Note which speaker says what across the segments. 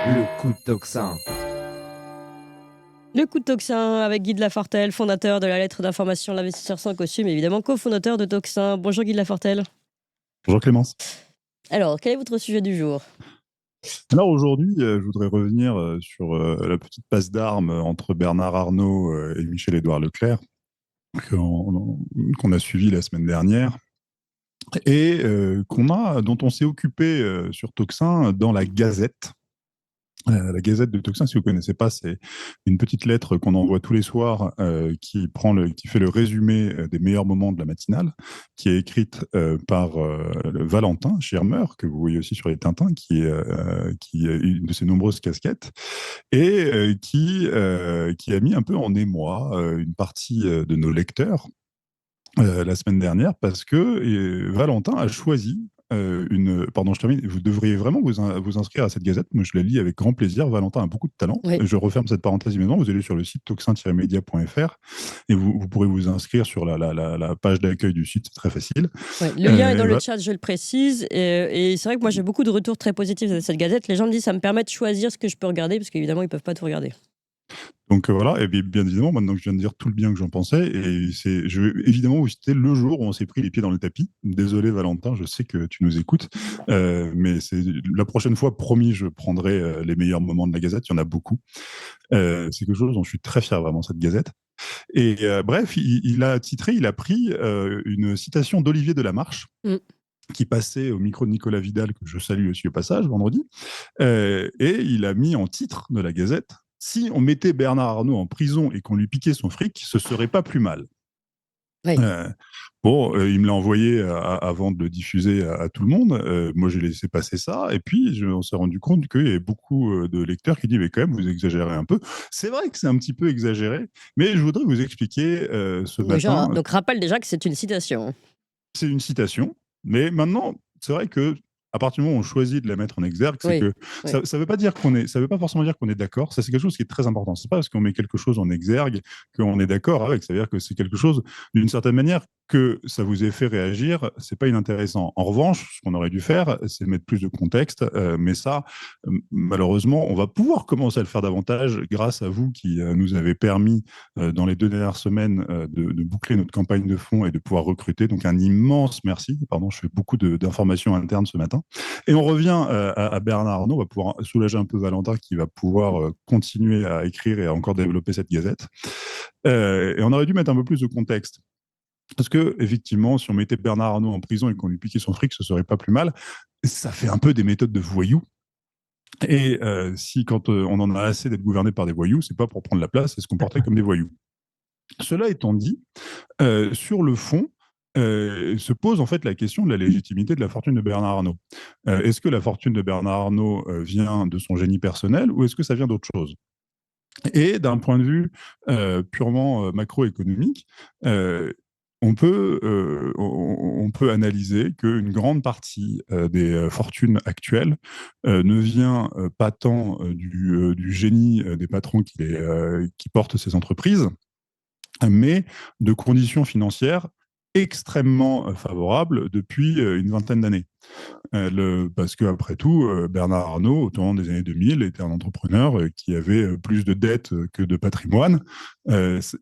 Speaker 1: Le coup de tocsin.
Speaker 2: Le coup de Toxin avec Guy de Lafortelle, fondateur de la lettre d'information de l'investisseur sans costume, et évidemment cofondateur de Toxin. Bonjour Guy de Lafortelle.
Speaker 3: Bonjour Clémence.
Speaker 2: Alors, quel est votre sujet du jour?
Speaker 3: Alors aujourd'hui, je voudrais revenir sur la petite passe d'armes entre Bernard Arnault et Michel-Édouard Leclerc qu'on a suivi la semaine dernière et dont on s'est occupé sur Toxin dans la Gazette. La Gazette de Toxin, si vous ne connaissez pas, c'est une petite lettre qu'on envoie tous les soirs qui fait le résumé des meilleurs moments de la matinale, qui est écrite par Valentin Schirmer, que vous voyez aussi sur les Tintins, qui a une de ses nombreuses casquettes, et qui a mis un peu en émoi une partie de nos lecteurs la semaine dernière, parce que Valentin a choisi Pardon, je termine. Vous devriez vraiment vous inscrire à cette gazette. Moi, je la lis avec grand plaisir. Valentin a beaucoup de talent.
Speaker 2: Oui.
Speaker 3: Je referme cette parenthèse immédiatement. Vous allez sur le site toxin-media.fr et vous pourrez vous inscrire sur la page d'accueil du site. C'est très facile.
Speaker 2: Ouais, le lien est dans le chat, je le précise. Et c'est vrai que moi, j'ai beaucoup de retours très positifs de cette gazette. Les gens me disent ça me permet de choisir ce que je peux regarder, parce qu'évidemment, ils ne peuvent pas tout regarder.
Speaker 3: Donc voilà, et bien évidemment, maintenant que je viens de dire tout le bien que j'en pensais, je vais évidemment vous citer le jour où on s'est pris les pieds dans le tapis. Désolé Valentin, je sais que tu nous écoutes, mais c'est la prochaine fois, promis, je prendrai les meilleurs moments de la Gazette. Il y en a beaucoup. C'est quelque chose dont je suis très fier, vraiment, cette Gazette. Et bref, il a pris une citation d'Olivier Delamarche, qui passait au micro de Nicolas Vidal, que je salue aussi au passage, vendredi, et il a mis en titre de la Gazette: si on mettait Bernard Arnault en prison et qu'on lui piquait son fric, ce serait pas plus mal.
Speaker 2: Oui.
Speaker 3: Il me l'a envoyé avant de le diffuser à tout le monde. Moi, j'ai laissé passer ça. Et puis, on s'est rendu compte qu'il y avait beaucoup de lecteurs qui disent, mais quand même, vous exagérez un peu. C'est vrai que c'est un petit peu exagéré, mais je voudrais vous expliquer ce matin.
Speaker 2: Donc, rappelle déjà que c'est une citation.
Speaker 3: C'est une citation, mais maintenant, c'est vrai que à partir du moment où on choisit de la mettre en exergue, c'est que ça veut pas dire ça veut pas forcément dire qu'on est d'accord. Ça, c'est quelque chose qui est très important. C'est pas parce qu'on met quelque chose en exergue qu'on est d'accord avec. Ça veut dire que c'est quelque chose, d'une certaine manière, que ça vous ait fait réagir, c'est pas inintéressant. En revanche, ce qu'on aurait dû faire, c'est mettre plus de contexte. Mais ça, malheureusement, on va pouvoir commencer à le faire davantage grâce à vous qui nous avez permis, dans les 2 dernières semaines, de boucler notre campagne de fonds et de pouvoir recruter. Donc, un immense merci. Pardon, je fais beaucoup d'informations internes ce matin. Et on revient à Bernard Arnault. On va pouvoir soulager un peu Valentin, qui va pouvoir continuer à écrire et à encore développer cette gazette. Et on aurait dû mettre un peu plus de contexte. Parce que, effectivement, si on mettait Bernard Arnault en prison et qu'on lui piquait son fric, ce serait pas plus mal. Ça fait un peu des méthodes de voyous. Et si, quand on en a assez d'être gouverné par des voyous, c'est pas pour prendre la place et se comporter comme des voyous. Cela étant dit, sur le fond, se pose en fait la question de la légitimité de la fortune de Bernard Arnault. Est-ce que la fortune de Bernard Arnault vient de son génie personnel, ou est-ce que ça vient d'autre chose? Et d'un point de vue purement macroéconomique, on peut analyser qu'une grande partie des fortunes actuelles ne vient pas tant du génie des patrons qui portent ces entreprises, mais de conditions financières extrêmement favorables depuis une vingtaine d'années. Parce qu'après tout, Bernard Arnault, au tournant des années 2000, était un entrepreneur qui avait plus de dettes que de patrimoine.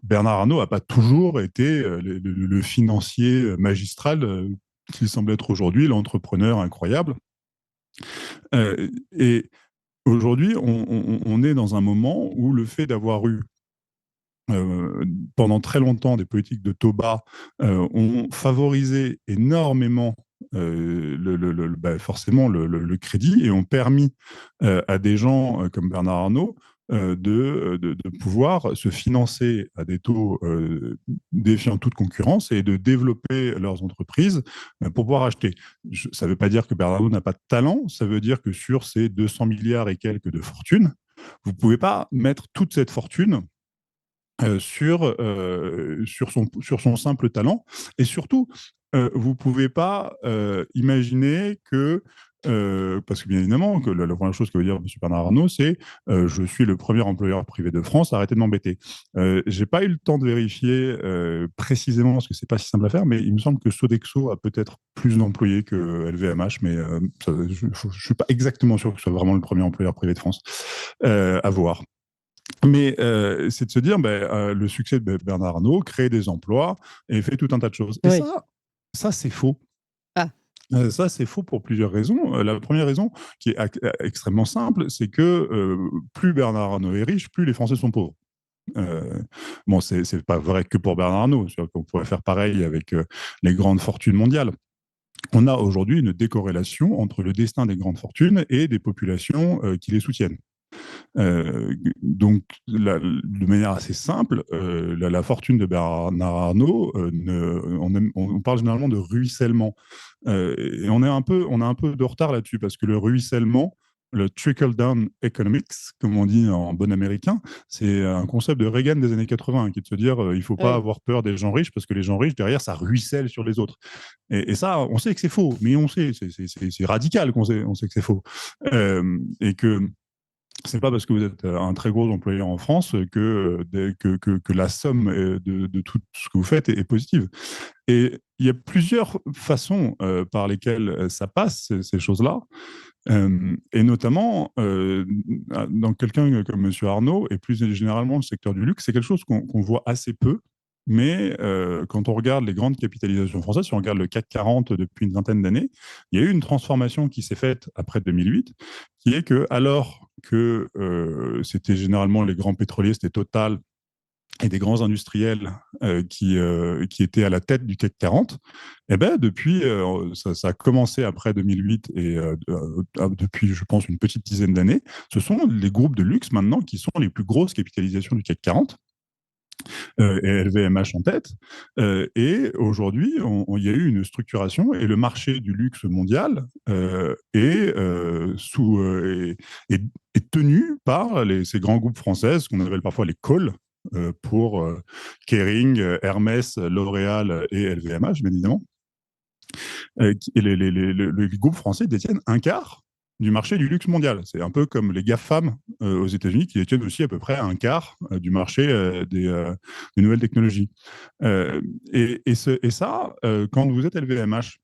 Speaker 3: Bernard Arnault n'a pas toujours été le financier magistral qu'il semble être aujourd'hui, l'entrepreneur incroyable. Et aujourd'hui, on est dans un moment où le fait d'avoir eu pendant très longtemps des politiques de taux bas ont favorisé énormément forcément le crédit, et ont permis à des gens comme Bernard Arnault de pouvoir se financer à des taux défiant toute concurrence et de développer leurs entreprises pour pouvoir acheter. Ça ne veut pas dire que Bernard Arnault n'a pas de talent, ça veut dire que sur ces 200 milliards et quelques de fortune, vous ne pouvez pas mettre toute cette fortune sur son simple talent. Et surtout, vous ne pouvez pas imaginer que parce que bien évidemment, que la première chose que veut dire M. Bernard Arnault, c'est je suis le premier employeur privé de France, arrêtez de m'embêter. J'ai pas eu le temps de vérifier précisément, parce que c'est pas si simple à faire, mais il me semble que Sodexo a peut-être plus d'employés que LVMH, mais je suis pas exactement sûr que ce soit vraiment le premier employeur privé de France. À voir. Mais c'est de se dire, le succès de Bernard Arnault crée des emplois et fait tout un tas de choses. Et
Speaker 2: Oui.
Speaker 3: ça c'est faux.
Speaker 2: Ah.
Speaker 3: Ça, c'est faux pour plusieurs raisons. La première raison, qui est extrêmement simple, c'est que plus Bernard Arnault est riche, plus les Français sont pauvres. Bon, c'est pas vrai que pour Bernard Arnault. On pourrait faire pareil avec les grandes fortunes mondiales. On a aujourd'hui une décorrélation entre le destin des grandes fortunes et des populations qui les soutiennent. Donc, de manière assez simple, la fortune de Bernard Arnault, on parle généralement de ruissellement. Et on a un peu de retard là-dessus, parce que le ruissellement, le trickle-down economics, comme on dit en bon américain, c'est un concept de Reagan des années 80, qui est de se dire il ne faut pas avoir peur des gens riches, parce que les gens riches, derrière, ça ruisselle sur les autres. Et ça, on sait que c'est faux, mais on sait, c'est radical on sait que c'est faux. Et que c'est pas parce que vous êtes un très gros employeur en France que la somme de tout ce que vous faites est positive. Et il y a plusieurs façons par lesquelles ça passe, ces choses-là. Et notamment, dans quelqu'un comme M. Arnault, et plus généralement le secteur du luxe, c'est quelque chose qu'on voit assez peu. Mais quand on regarde les grandes capitalisations françaises, si on regarde le CAC 40 depuis une vingtaine d'années, il y a eu une transformation qui s'est faite après 2008, qui est que, alors que c'était généralement les grands pétroliers, c'était Total, et des grands industriels qui étaient à la tête du CAC 40, eh ben, depuis, ça a commencé après 2008 et depuis, je pense, une petite dizaine d'années, ce sont les groupes de luxe maintenant qui sont les plus grosses capitalisations du CAC 40. Et LVMH en tête. Et aujourd'hui, il y a eu une structuration et le marché du luxe mondial est tenu par ces grands groupes français, ce qu'on appelle parfois les calls, pour Kering, Hermès, L'Oréal et LVMH, bien évidemment. Et les groupes français détiennent un quart du marché du luxe mondial. C'est un peu comme les GAFAM aux États-Unis, qui détiennent aussi à peu près un quart du marché des nouvelles technologies. Et ça, quand vous êtes LVMH,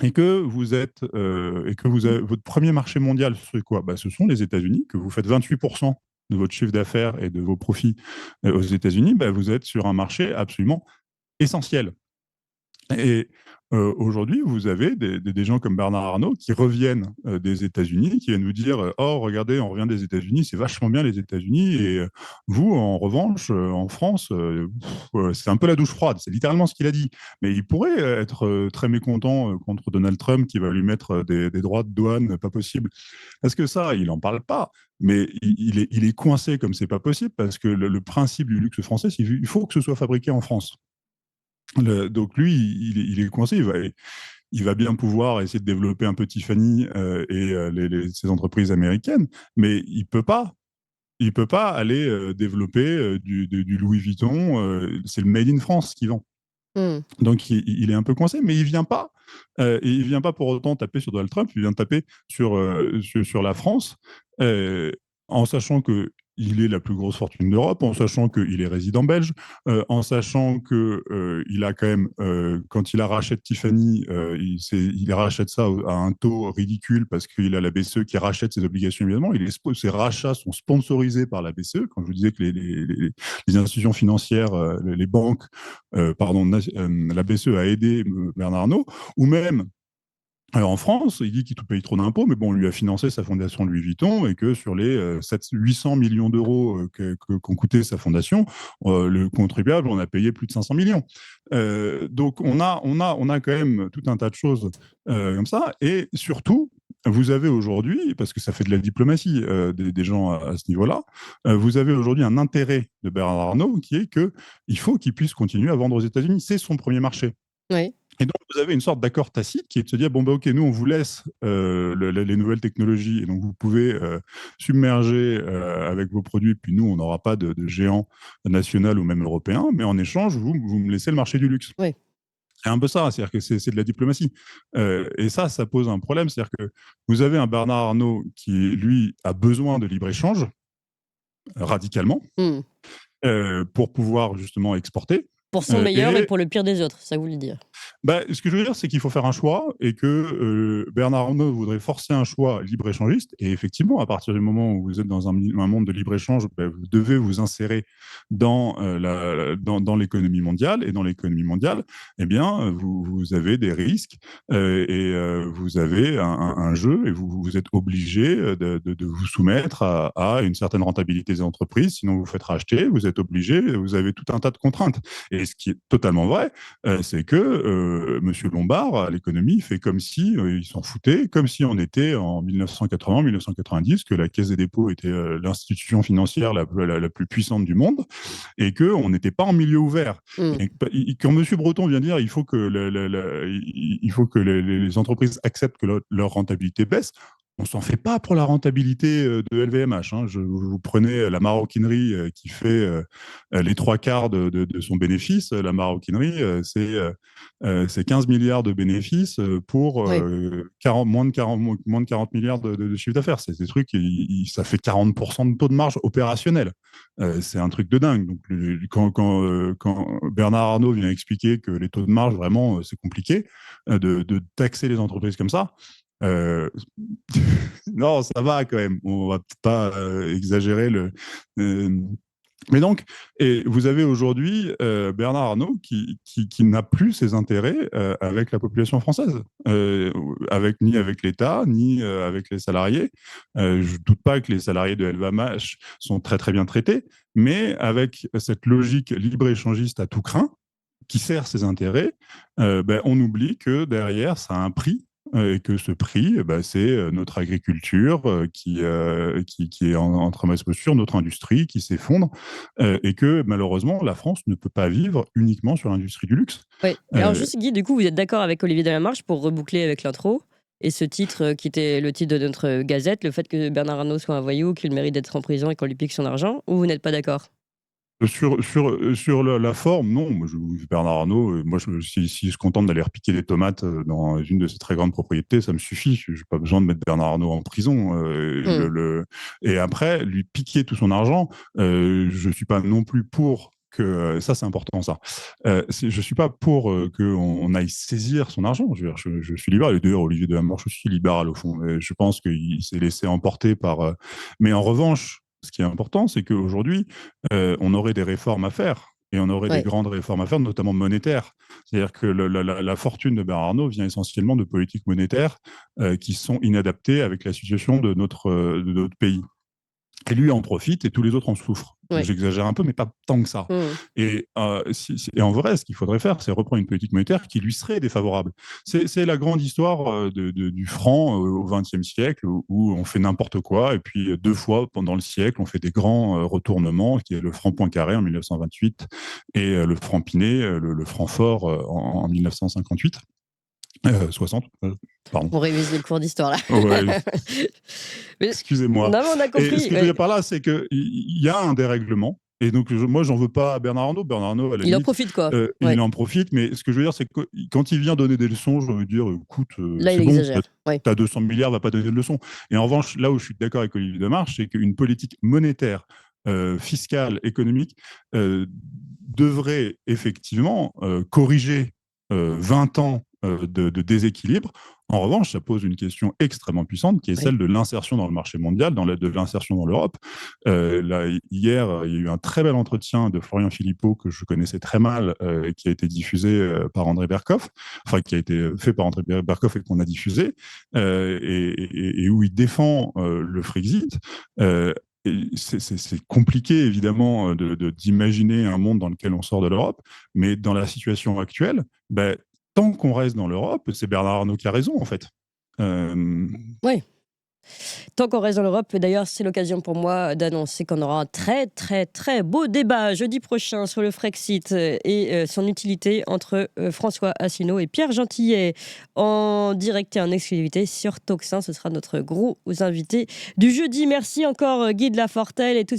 Speaker 3: et que vous êtes votre premier marché mondial, c'est quoi? Ce sont les États-Unis, que vous faites 28% de votre chiffre d'affaires et de vos profits aux États-Unis, vous êtes sur un marché absolument essentiel. Et aujourd'hui, vous avez des gens comme Bernard Arnault qui reviennent des États-Unis, qui viennent nous dire oh, regardez, on revient des États-Unis, c'est vachement bien les États-Unis, et vous, en revanche, en France, c'est un peu la douche froide. C'est littéralement ce qu'il a dit. Mais il pourrait être très mécontent contre Donald Trump, qui va lui mettre des droits de douane pas possible. Parce que ça, il n'en parle pas. Mais il est coincé comme c'est pas possible, parce que le principe du luxe français, c'est qu'il faut que ce soit fabriqué en France. Donc lui, il est coincé. Il va bien pouvoir essayer de développer un peu Tiffany et ces entreprises américaines, mais il peut pas. Il peut pas aller développer du Louis Vuitton. C'est le Made in France qui vend. Donc il est un peu coincé, mais il vient pas. Et il vient pas pour autant taper sur Donald Trump. Il vient taper sur la France, en sachant que il est la plus grosse fortune d'Europe, en sachant qu'il est résident belge, en sachant que il a quand même, quand il rachète Tiffany, il rachète ça à un taux ridicule, parce qu'il a la BCE qui rachète ses obligations, évidemment. Ses rachats sont sponsorisés par la BCE. Quand je vous disais que les institutions financières, les banques, la BCE a aidé Bernard Arnault, ou même en France, il dit qu'il paye trop d'impôts, mais bon, on lui a financé sa fondation Louis Vuitton, et que sur les 800 millions d'euros qu'ont coûté sa fondation, le contribuable, on a payé plus de 500 millions. Donc on a quand même tout un tas de choses comme ça. Et surtout, vous avez aujourd'hui, parce que ça fait de la diplomatie des gens à ce niveau-là, vous avez aujourd'hui un intérêt de Bernard Arnault, qui est qu'il faut qu'il puisse continuer à vendre aux États-Unis. C'est son premier marché.
Speaker 2: Oui.
Speaker 3: Et donc, vous avez une sorte d'accord tacite qui est de se dire, bon, ok, nous, on vous laisse les nouvelles technologies, et donc vous pouvez submerger avec vos produits, puis nous, on n'aura pas de géant national ou même européen, mais en échange, vous me laissez le marché du luxe.
Speaker 2: Oui.
Speaker 3: C'est un peu ça, c'est-à-dire que c'est de la diplomatie. Et ça pose un problème, c'est-à-dire que vous avez un Bernard Arnault qui, lui, a besoin de libre-échange, radicalement,
Speaker 2: Hmm.
Speaker 3: pour pouvoir justement exporter.
Speaker 2: Pour son meilleur et
Speaker 3: Et
Speaker 2: pour le pire des autres, ça vous le dire.
Speaker 3: ce que je veux dire, c'est qu'il faut faire un choix et que Bernard Arnault voudrait forcer un choix libre-échangiste. Et effectivement, à partir du moment où vous êtes dans un monde de libre-échange, vous devez vous insérer dans l'économie mondiale. Et dans l'économie mondiale, eh bien, vous avez des risques et vous avez un jeu et vous êtes obligé de vous soumettre à une certaine rentabilité des entreprises. Sinon, vous vous faites racheter, vous êtes obligé, vous avez tout un tas de contraintes. Et ce qui est totalement vrai, c'est que Monsieur Lombard, à l'économie, fait comme si il s'en foutait, comme si on était en 1980-1990, que la Caisse des dépôts était l'institution financière la plus puissante du monde, et qu'on n'était pas en milieu ouvert.
Speaker 2: Mm.
Speaker 3: Et quand Monsieur Breton vient dire il faut que, il faut que les entreprises acceptent que leur rentabilité baisse, on s'en fait pas pour la rentabilité de LVMH. Hein. Vous prenez la maroquinerie qui fait les trois quarts de son bénéfice. La maroquinerie, c'est 15 milliards de bénéfices pour
Speaker 2: Oui.
Speaker 3: moins de 40 milliards de chiffre d'affaires. C'est des trucs, ça fait 40% de taux de marge opérationnel. C'est un truc de dingue. Donc, quand Bernard Arnault vient expliquer que les taux de marge, vraiment, c'est compliqué de taxer les entreprises comme ça, non, ça va quand même. On va peut-être pas exagérer euh, mais donc, et vous avez aujourd'hui Bernard Arnault qui n'a plus ses intérêts avec la population française, ni avec l'État, ni avec les salariés. Je ne doute pas que les salariés de LVMH sont très très bien traités, mais avec cette logique libre-échangiste à tout crin, qui sert ses intérêts, on oublie que derrière, ça a un prix et que ce prix, c'est notre agriculture qui est en très mauvaise posture, notre industrie qui s'effondre, et que malheureusement, la France ne peut pas vivre uniquement sur l'industrie du luxe.
Speaker 2: Oui. Alors juste Guy, du coup, vous êtes d'accord avec Olivier Delamarche pour reboucler avec l'intro et ce titre qui était le titre de notre gazette, le fait que Bernard Arnault soit un voyou, qu'il mérite d'être en prison et qu'on lui pique son argent, ou vous n'êtes pas d'accord?
Speaker 3: Sur la forme, non. Bernard Arnault, s'il se contente d'aller repiquer des tomates dans une de ses très grandes propriétés, ça me suffit. Je n'ai pas besoin de mettre Bernard Arnault en prison. Et après, lui piquer tout son argent, je ne suis pas non plus pour que ça, c'est important, ça. Je ne suis pas pour qu'on aille saisir son argent. Je suis libéral. Et d'ailleurs, Olivier Delamarche aussi libéral, au fond. Je pense qu'il s'est laissé emporter par... Mais en revanche, ce qui est important, c'est qu'aujourd'hui, on aurait des réformes à faire. Et on aurait des grandes réformes à faire, notamment monétaires. C'est-à-dire que la fortune de Bernard Arnault vient essentiellement de politiques monétaires qui sont inadaptées avec la situation de notre pays. Et lui en profite et tous les autres en souffrent.
Speaker 2: Ouais.
Speaker 3: J'exagère un peu, mais pas tant que ça. Et en vrai, ce qu'il faudrait faire, c'est reprendre une politique monétaire qui lui serait défavorable. C'est la grande histoire du franc au XXe siècle, où on fait n'importe quoi, et puis 2 fois pendant le siècle, on fait des grands retournements, qui est le franc Poincaré en 1928 et le franc Pinet, le franc fort en 1958. 60, pardon.
Speaker 2: On révise les cours d'histoire là.
Speaker 3: Ouais. Excusez-moi.
Speaker 2: Non, mais on a compris.
Speaker 3: Et ce que je veux dire par là, c'est qu'il y a un dérèglement. Et donc, moi, j'en veux pas à Bernard Arnault. Bernard Arnault, à la
Speaker 2: il
Speaker 3: limite,
Speaker 2: en profite, quoi.
Speaker 3: il en profite. Mais ce que je veux dire, c'est que quand il vient donner des leçons, je veux dire, écoute,
Speaker 2: là, il
Speaker 3: c'est bon,
Speaker 2: exagère.
Speaker 3: t'as 200 milliards, va pas donner de leçons. Et en revanche, là où je suis d'accord avec Olivier Demarche, c'est qu'une politique monétaire, fiscale, économique, devrait effectivement corriger 20 ans de déséquilibre. En revanche, ça pose une question extrêmement puissante qui est celle de l'insertion dans le marché mondial, de l'insertion dans l'Europe. Là, hier, il y a eu un très bel entretien de Florian Philippot que je connaissais très mal, qui a été diffusé par André Berkoff, enfin qui a été fait par André Berkoff et qu'on a diffusé, et où il défend le Frexit. C'est compliqué, évidemment, d'imaginer un monde dans lequel on sort de l'Europe, mais dans la situation actuelle, tant qu'on reste dans l'Europe, c'est Bernard Arnault qui a raison, en fait.
Speaker 2: Oui. Tant qu'on reste dans l'Europe, et d'ailleurs, c'est l'occasion pour moi d'annoncer qu'on aura un très, très, très beau débat jeudi prochain sur le Frexit et son utilité entre François Asselineau et Pierre Gentillet en direct et en exclusivité sur Tocsin. Ce sera notre gros invité du jeudi. Merci encore, Guy de Lafortelle. Et tout